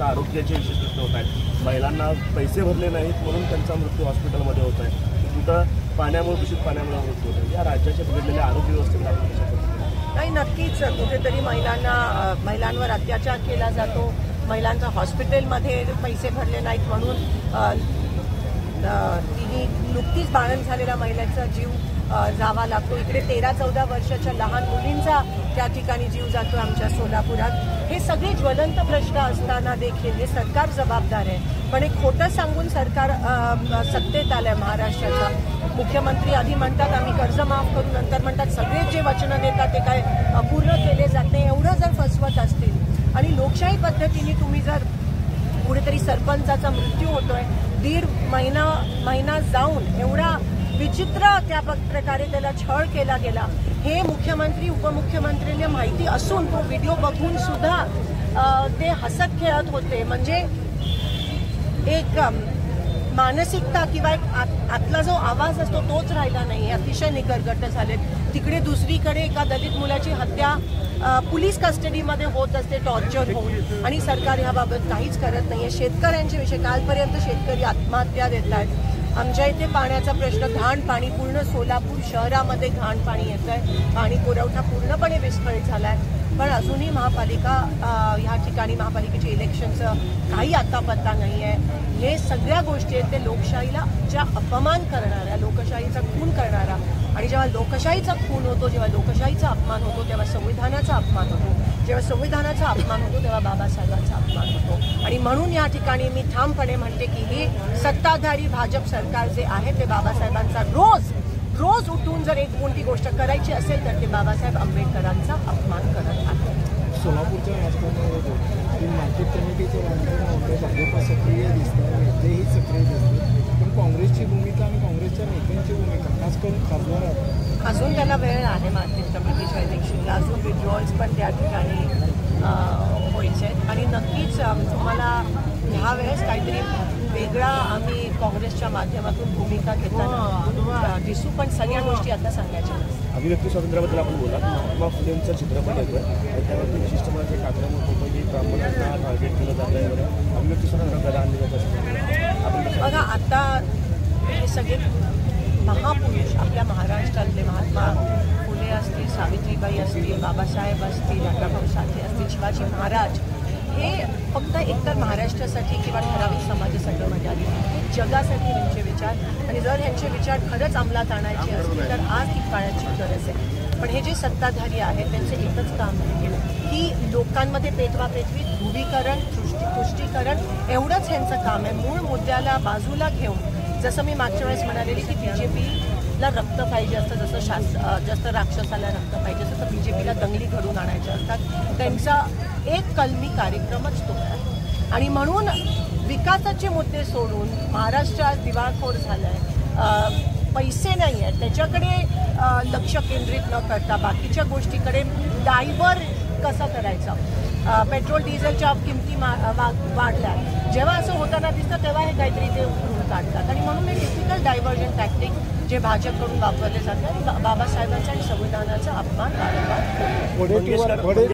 आरोग्याचे विशेष प्रश्न होत आहेत. महिलांना पैसे भरले नाहीत म्हणून त्यांचा मृत्यू हॉस्पिटलमध्ये होत आहे. कुठं पाण्यामुळे दूषित पाण्यामुळे मृत्यू होत आहे. या राज्याच्या बिघडलेल्या आरोग्य व्यवस्थेला नाही, नक्कीच कुठेतरी महिलांवर अत्याचार केला जातो. महिलांचा हॉस्पिटलमध्ये पैसे भरले नाहीत म्हणून तिने नुकतीच बाळंत झालेल्या महिलेचा जीव जावा लागतो. इकडे 13-14 वर्षाच्या लहान मुलींचा त्या ठिकाणी जीव जातो आमच्या सोलापुरात. हे सगळे ज्वलंत प्रश्न असताना देखील हे सरकार जबाबदार आहे. पण एक खोटं सांगून सरकार सत्तेत आलंय महाराष्ट्राचा. मुख्यमंत्री आधी म्हणतात आम्ही कर्ज माफ करू, नंतर म्हणतात सगळे जे वचनं देतात ते काय पूर्ण केले जात नाही. एवढं जर फसवत असतील आणि लोकशाही पद्धतीने तुम्ही जर कुठेतरी सरपंचाचा मृत्यू होतोय, 1.5 महिना जाऊन एवढा विचित्र त्या प्रकारे त्याला छळ केला गेला, हे मुख्यमंत्री उपमुख्यमंत्र्यांना माहिती असून तो व्हिडिओ बघून सुद्धा ते हसत खेळत होते. म्हणजे एक मानसिकता किंवा एक आतला जो आवाज असतो तोच राहिला नाही. अतिशय निगरगट झाले. तिकडे दुसरीकडे एका दलित मुलाची हत्या पोलीस कस्टडीमध्ये होत असते, टॉर्चर होऊन, आणि सरकार याबाबत काहीच करत नाहीये. शेतकऱ्यांचे विषय, कालपर्यंत शेतकरी आत्महत्या देत आहेत. आमच्या इथे पाण्याचा प्रश्न, घाण पाणी, पूर्ण सोलापूर शहरामध्ये घाण पाणी येत आहे. पाणी पुरवठा पूर्णपणे विस्कळीत झाला आहे. पण अजूनही महापालिका ह्या ठिकाणी महापालिकेचे इलेक्शनचं काही आता पत्ता नाही आहे. हे सगळ्या गोष्टी आहेत ते लोकशाहीला ज्या अपमान करणाऱ्या, लोकशाहीचा खून करणारा, आणि जेव्हा लोकशाहीचा खून होतो, जेव्हा लोकशाहीचा अपमान होतो, तेव्हा संविधानाचा अपमान होतो. जेव्हा संविधानाचा अपमान होतो तेव्हा बाबासाहेबांचा अपमान होतो. आणि म्हणून या ठिकाणी मी ठामपणे म्हणते की हे सत्ताधारी भाजप सरकार जे आहे ते बाबासाहेबांचा रोज उठून जर एक कोणती गोष्ट करायची असेल तर ते बाबासाहेब आंबेडकरांचा अपमान करत आहे. सोलापूरच्या राजकारणामध्ये मार्केट कमिटीचं राजकारण होतं, भाजप सक्रिय दिसतं, नेतेही सक्रिय दिसतात, पण काँग्रेसची भूमिका आणि काँग्रेसच्या नेत्यांची भूमिका खास करून खासदार अजून त्याला वेळ आहे. मार्केट कमिटीच्या इलेक्शनला अजून विड्रॉल्स पण त्या ठिकाणी व्हायचे आहेत. आणि नक्कीच तुम्हाला ह्या वेळेस काहीतरी वेगळा आम्ही काँग्रेसच्या माध्यमातून भूमिका घेताना दिसू. पण सगळ्या गोष्टी आता सांगायच्या. अभिव्यक्ती स्वातंत्र्याबद्दल आपण बोला. महात्मा फुलेंचं चित्रपट येतं, त्यावरती विशिष्ट म्हणजे कार्यक्रम होतो की ब्राह्मणांना टार्गेट केलं जातं आहे. अभिव्यक्ती स्वातंत्र्याला आणली जात असते. बघा, आता हे सगळे महापुरुष आपल्या महाराष्ट्रातले, महात्मा फुले असतील, सावित्रीबाई असतील, बाबासाहेब असतील, अण्णाभाऊ साठे असतील, शिवाजी महाराज, हे फक्त एकतर महाराष्ट्रासाठी किंवा ठराविक समाजासाठी मर्यादित नाही. हे जगासाठी ह्यांचे विचार, आणि जर ह्यांचे विचार खरंच अंमलात आणायचे असतील तर आज ती काळाची गरज आहे. पण हे जे सत्ताधारी आहेत त्यांचं एकच काम आहे की लोकांमध्ये पेटवापेटवी, ध्रुवीकरण, तुष्टीकरण, एवढंच ह्यांचं काम आहे. मूळ मुद्द्याला बाजूला घेऊन, जसं मी मागच्या वेळेस म्हणालेली की बीजेपीला रक्त पाहिजे असतं, जसं राक्षसाला रक्त पाहिजे असतं, तर बीजेपीला दंगली घडून आणायच्या असतात. त्यांचा एक कलमी कार्यक्रमच तो आहे. आणि म्हणून विकासाचे मुद्दे सोडून महाराष्ट्र आज दिवाळखोर झाला आहे. पैसे नाही आहेत त्याच्याकडे लक्ष केंद्रित न करता बाकीच्या गोष्टीकडे डायव्हर कसा करायचा. पेट्रोल डिझेलच्या किमती वाढल्या. जेव्हा असं होताना दिसतं तेव्हा हे काहीतरी ते उकरून काढतात. आणि म्हणून हे टिपिकल डायव्हर्जन टॅक्टिक जे भाजपकडून वापरले जातात, बाबासाहेबांचा आणि संविधानाचा अपमान वारंवार.